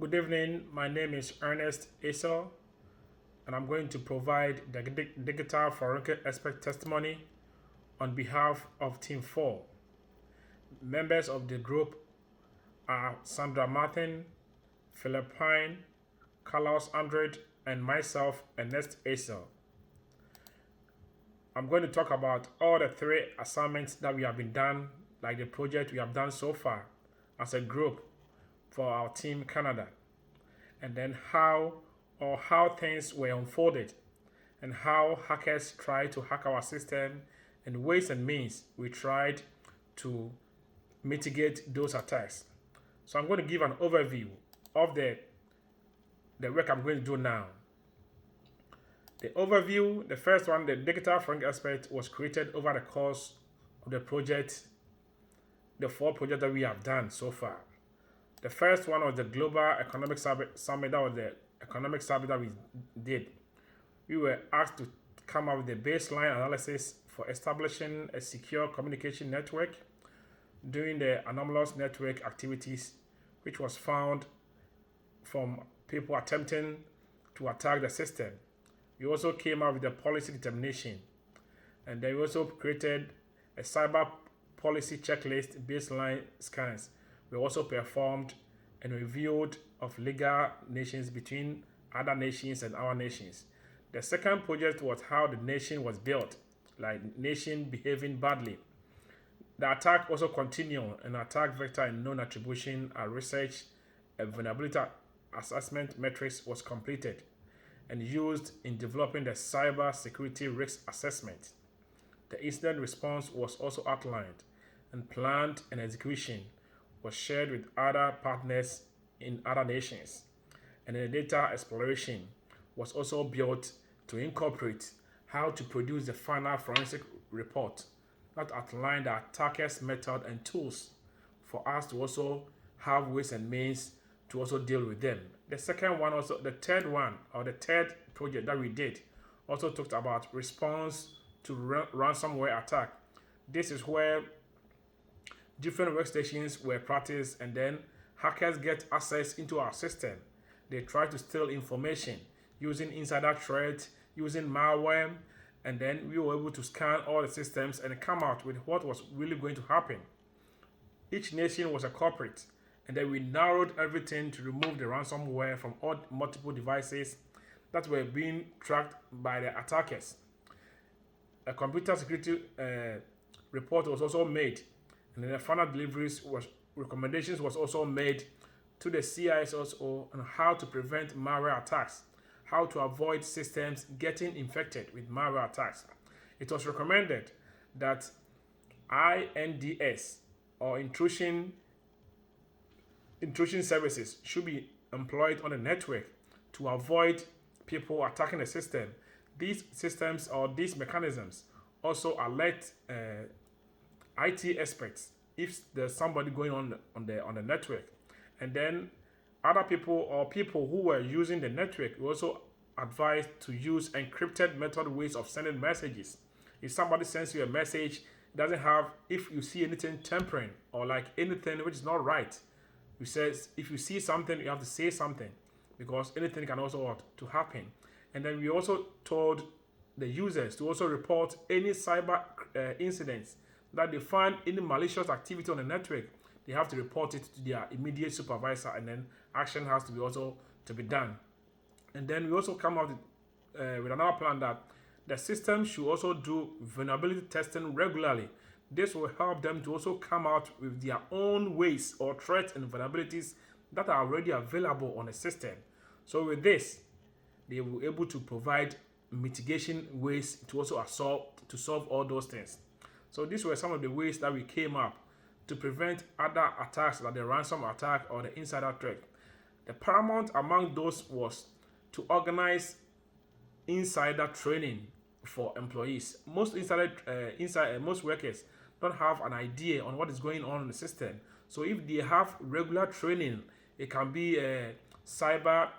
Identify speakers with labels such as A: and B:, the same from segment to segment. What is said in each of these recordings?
A: Good evening. My name is Ernest Esau, and I'm going to provide the digital forensic expert testimony on behalf of Team 4. Members of the group are Sandra Martin, Philippine, Carlos Andred, and myself, Ernest Esau. I'm going to talk about all the 3 assignments that we have been done, like the project we have done so far as a group for our Team Canada, and then how things were unfolded and how hackers tried to hack our system and ways and means we tried to mitigate those attacks. So I'm going to give an overview of the work I'm going to do now. The overview, the first one, the digital forensic expert, was created over the course of the project, the 4 projects that we have done so far. The first one was the Global Economic Summit. That was the economic summit that we did. We were asked to come up with a baseline analysis for establishing a secure communication network during the anomalous network activities, which was found from people attempting to attack the system. We also came up with a policy determination, and then we also created a cyber policy checklist baseline scans. We also performed and reviewed of legal nations between other nations and our nations. The second project was how the nation was built, like nation behaving badly. The attack also continued, and attack vector and known attribution and research and vulnerability assessment matrix was completed and used in developing the cyber security risk assessment. The incident response was also outlined, and planned and execution was shared with other partners in other nations. And the data exploration was also built to incorporate how to produce the final forensic report that outlined the attacker's method and tools for us to also have ways and means to also deal with them. The second one, also the third one, or the third project that we did, also talked about response to ransomware attack. This is where different workstations were practiced, and then hackers get access into our system. They try to steal information using insider threat, using malware, and then we were able to scan all the systems and come out with what was really going to happen. Each nation was a culprit, and then we narrowed everything to remove the ransomware from all multiple devices that were being tracked by the attackers. A computer security report was also made, and then the final recommendations was also made to the CISO on how to prevent malware attacks, how to avoid systems getting infected with malware attacks. It was recommended that INDS, or intrusion services, should be employed on the network to avoid people attacking the system. These systems or these mechanisms also alert IT experts if there's somebody going on the network, and then other people or people who were using the network were also advised to use encrypted method ways of sending messages. If somebody sends you a message, it doesn't have, if you see anything tampering or like anything which is not right, you says if you see something, you have to say something, because anything can also to happen. And then we also told the users to also report any cyber incidents that they find any malicious activity on the network. They have to report it to their immediate supervisor, and then action has to be also to be done. And then we also come up with another plan that the system should also do vulnerability testing regularly. This will help them to also come out with their own ways or threats and vulnerabilities that are already available on the system. So with this, they will be able to provide mitigation ways to also solve all those things. So these were some of the ways that we came up to prevent other attacks like the ransom attack or the insider threat. The paramount among those was to organize insider training for employees. Most most workers don't have an idea on what is going on in the system. So if they have regular training, it can be a cyber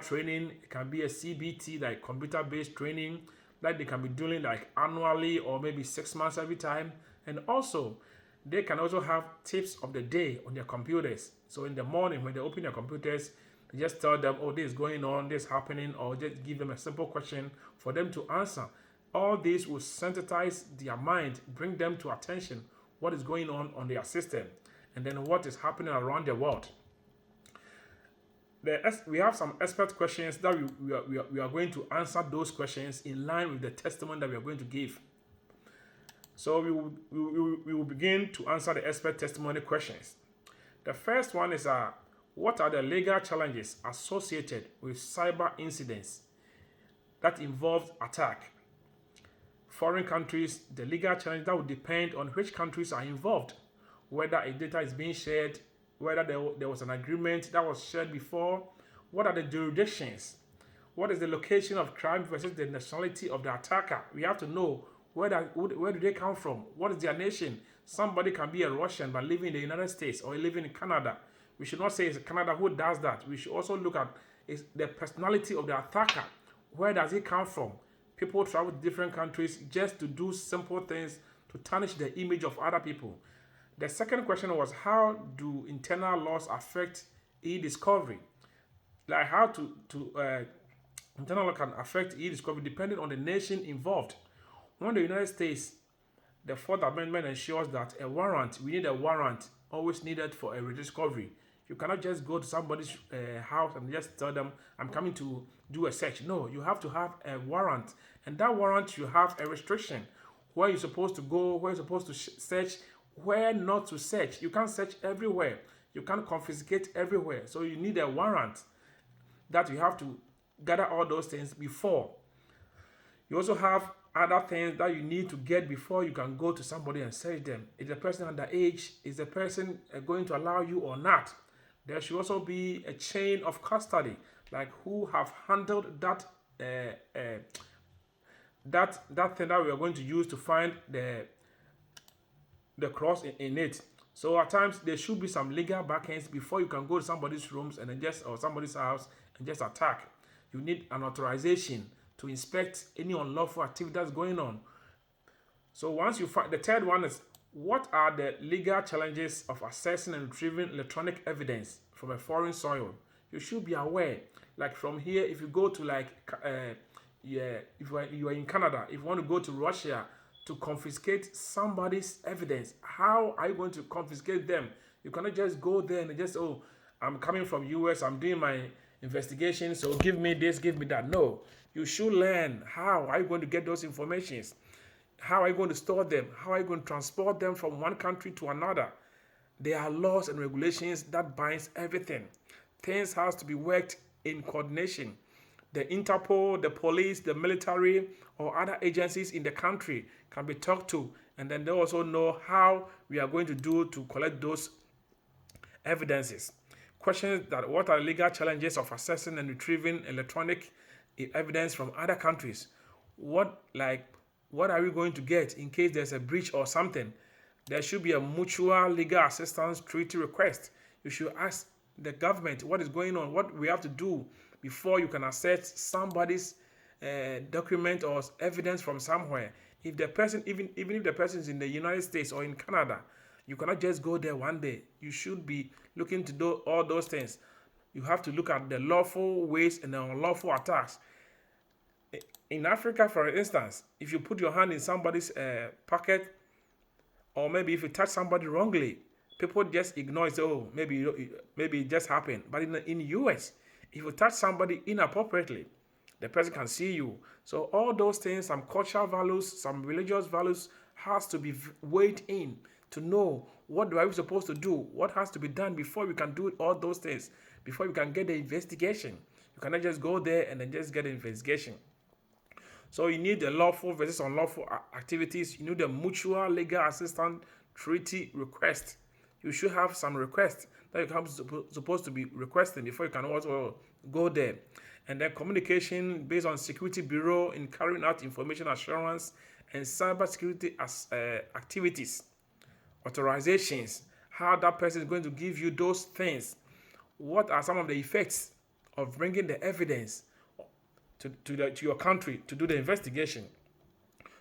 A: training, it can be a CBT, like computer-based training, that they can be doing like annually or maybe 6 months every time. And also They can also have tips of the day on their computers. So in the morning when they open their computers, they just tell them, oh, this is going on, this is happening, or just give them a simple question for them to answer. All this will sensitize their mind, bring them to attention what is going on their system, and then what is happening around the world. We have some expert questions that we are going to answer those questions in line with the testimony that we are going to give. So we will begin to answer the expert testimony questions. The first one is what are the legal challenges associated with cyber incidents that involve attack? Foreign countries, the legal challenge that will depend on which countries are involved, whether a data is being shared, whether there was an agreement that was shared before, what are the jurisdictions, what is the location of crime versus the nationality of the attacker. We have to know where do they come from, what is their nation. Somebody can be a Russian but living in the United States or living in Canada. We should not say it's Canada who does that. We should also look at the personality of the attacker. Where does he come from? People travel to different countries just to do simple things to tarnish the image of other people. The second question was, how do internal laws affect e-discovery? Like how internal law can affect e-discovery depending on the nation involved. When the United States, the Fourth Amendment ensures that we need a warrant always needed for a rediscovery. You cannot just go to somebody's house and just tell them, I'm coming to do a search. No, you have to have a warrant. And that warrant, you have a restriction. Where you're supposed to go, where you're supposed to search, where not to search. You can't search everywhere. You can't confiscate everywhere. So you need a warrant that you have to gather all those things before. You also have other things that you need to get before you can go to somebody and search them. Is the person underage? Is the person going to allow you or not? There should also be a chain of custody, like who have handled that that thing that we are going to use to find the cross in it. So at times there should be some legal backends before you can go to somebody's rooms and then or somebody's house and just attack. You need an authorization to inspect any unlawful activity that's going on. So once you find, the third one is, what are the legal challenges of accessing and retrieving electronic evidence from a foreign soil? You should be aware. Like from here, if you go to if you are in Canada, if you want to go to Russia to confiscate somebody's evidence, how are you going to confiscate them? You cannot just go there and just, oh, I'm coming from US, I'm doing my investigation, so give me this, give me that. No, you should learn how are you going to get those informations. How are you going to store them? How are you going to transport them from one country to another? There are laws and regulations that binds everything. Things has to be worked in coordination. The Interpol, the police, the military, or other agencies in the country can be talked to, and then they also know how we are going to do to collect those evidences. Questions that what are legal challenges of accessing and retrieving electronic evidence from other countries? What are we going to get in case there's a breach or something? There should be a mutual legal assistance treaty request. You should ask the government what is going on, what we have to do before you can access somebody's document or evidence from somewhere. If the person, even if the person is in the United States or in Canada, you cannot just go there one day. You should be looking to do all those things. You have to look at the lawful ways and the unlawful attacks. In Africa, for instance, if you put your hand in somebody's pocket, or maybe if you touch somebody wrongly, people just ignore it. Say, oh, maybe it just happened. But in the US, if you touch somebody inappropriately, the person can see you. So all those things, some cultural values, some religious values, has to be weighed in to know what are we supposed to do, what has to be done before we can do all those things, before we can get the investigation. You cannot just go there and then just get the investigation. So you need the lawful versus unlawful activities. You need the mutual legal assistance treaty request. You should have some requests that you're supposed to be requesting before you can also go there. And then communication based on Security Bureau in carrying out information assurance and cybersecurity activities. Authorizations, how that person is going to give you those things. What are some of the effects of bringing the evidence to your country to do the investigation?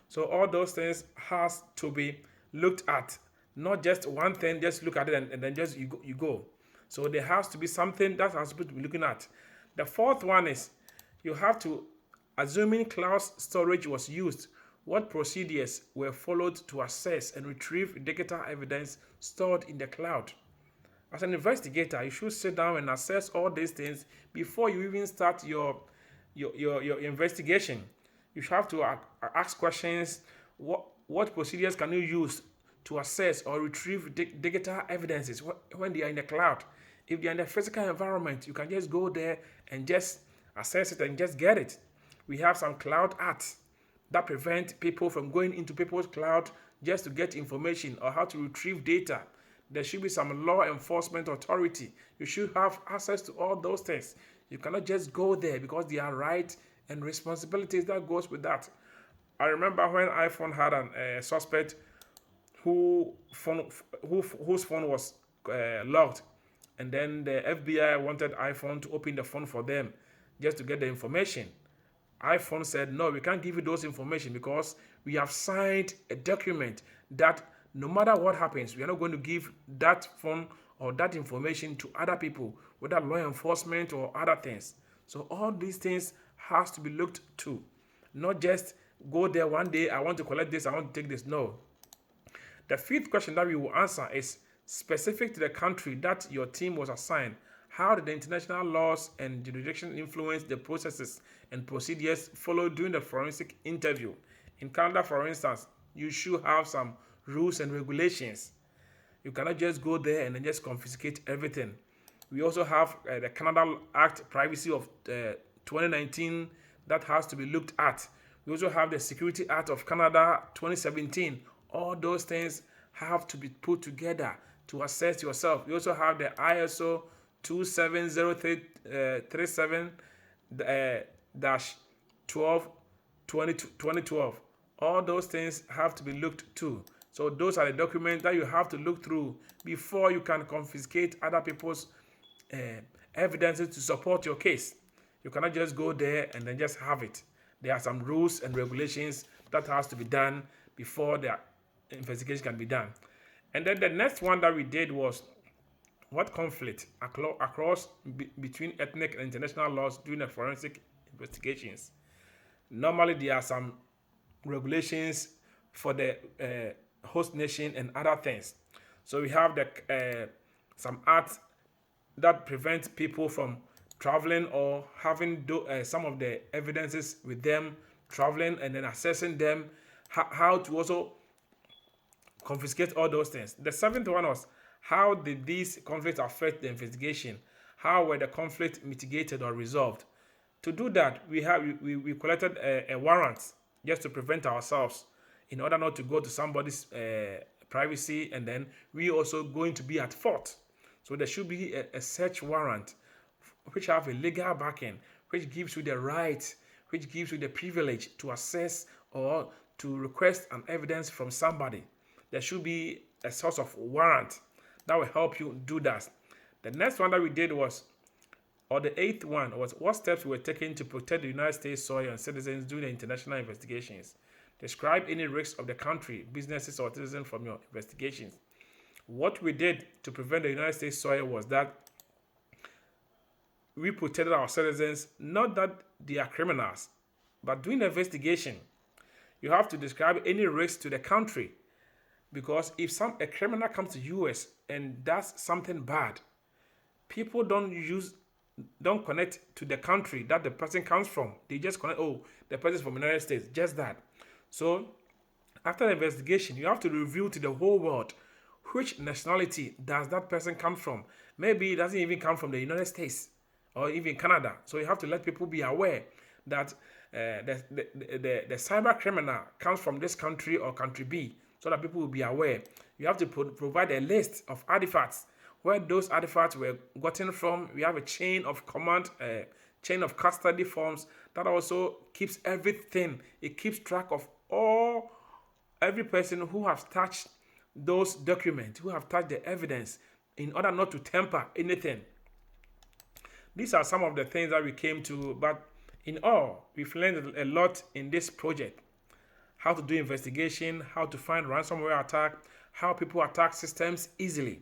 A: So all those things has to be looked at. Not just one thing, just look at it and then just you go. So there has to be something that I'm supposed to be looking at. The fourth one is you have to, assuming cloud storage was used, what procedures were followed to assess and retrieve digital evidence stored in the cloud? As an investigator, you should sit down and assess all these things before you even start your investigation. You should have to ask questions. What procedures can you use to assess or retrieve digital evidences when they are in the cloud? If they're in the physical environment, you can just go there and just assess it and just get it. We have some cloud acts that prevent people from going into people's cloud just to get information or how to retrieve data. There should be some law enforcement authority. You should have access to all those things. You cannot just go there because there are rights and responsibilities that goes with that. I remember when iPhone had a suspect whose phone was locked, and then the FBI wanted iPhone to open the phone for them just to get the information. iPhone said, no, we can't give you those information because we have signed a document that no matter what happens, we are not going to give that phone or that information to other people, whether law enforcement or other things. So all these things has to be looked to. Not just go there one day, I want to collect this, I want to take this. No. The fifth question that we will answer is specific to the country that your team was assigned. How did the international laws and jurisdiction influence the processes and procedures followed during the forensic interview? In Canada, for instance, you should have some rules and regulations. You cannot just go there and then just confiscate everything. We also have the Canada Act Privacy of 2019 that has to be looked at. We also have the Security Act of Canada 2017. All those things have to be put together to assess yourself. We also have the ISO 27037-12-2012. All those things have to be looked to. So those are the documents that you have to look through before you can confiscate other people's evidences to support your case. You cannot just go there and then just have it. There are some rules and regulations that has to be done before the investigation can be done. And then the next one that we did was what conflict across between ethnic and international laws during the forensic investigations. Normally there are some regulations for the host nation and other things. So we have some acts that prevent people from traveling or having some of the evidences with them, traveling and then assessing them, how to also confiscate all those things. The seventh one was how did these conflicts affect the investigation? How were the conflicts mitigated or resolved? To do that, we collected a warrant just to prevent ourselves in order not to go to somebody's privacy, and then we also going to be at fault. So there should be a search warrant which have a legal backing, which gives you the right, which gives you the privilege to assess or to request an evidence from somebody. There should be a source of warrant that will help you do that. The next one that we did was, or the eighth one was, what steps were taken to protect the United States soil and citizens during the international investigations? Describe any risks of the country, businesses, or citizens from your investigations. What we did to prevent the United States soil was that we protected our citizens, not that they are criminals, but during the investigation, you have to describe any risk to the country. Because if a criminal comes to US and does something bad, people don't connect to the country that the person comes from. They just connect, oh, the person is from the United States, just that. So after the investigation, you have to reveal to the whole world which nationality does that person come from. Maybe it doesn't even come from the United States or even Canada. So you have to let people be aware that the cyber criminal comes from this country or country B, so that people will be aware. You have to provide a list of artifacts, where those artifacts were gotten from. We have a chain of command, chain of custody forms that also keeps everything. It keeps track of every person who has touched those documents, who have touched the evidence, in order not to tamper anything. These are some of the things that we came to, but in all, we've learned a lot in this project. How to do investigation, how to find ransomware attack, how people attack systems easily.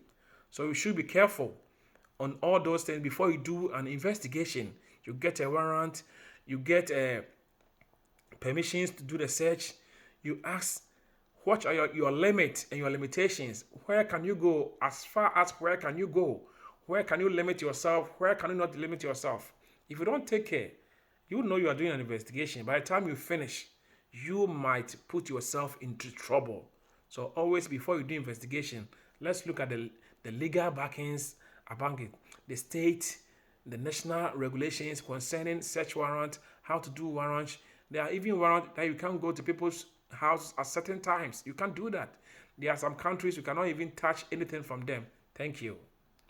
A: So you should be careful on all those things before you do an investigation. You get a warrant, you get permissions to do the search. You ask, what are your limits and your limitations? Where can you go? As far as where can you go? Where can you limit yourself? Where can you not limit yourself? If you don't take care, you know you are doing an investigation. By the time you finish, you might put yourself into trouble. So always before you do investigation, let's look at the legal backings about it, the state, the national regulations concerning search warrant, how to do warrants. There are even warrants that you can't go to people's houses at certain times. You can't do that. There are some countries you cannot even touch anything from them. Thank you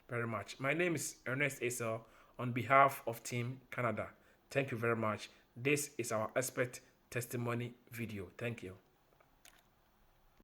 A: very much. My name is Ernest Esel on behalf of Team Canada. Thank you very much. This is our expert testimony video. Thank you.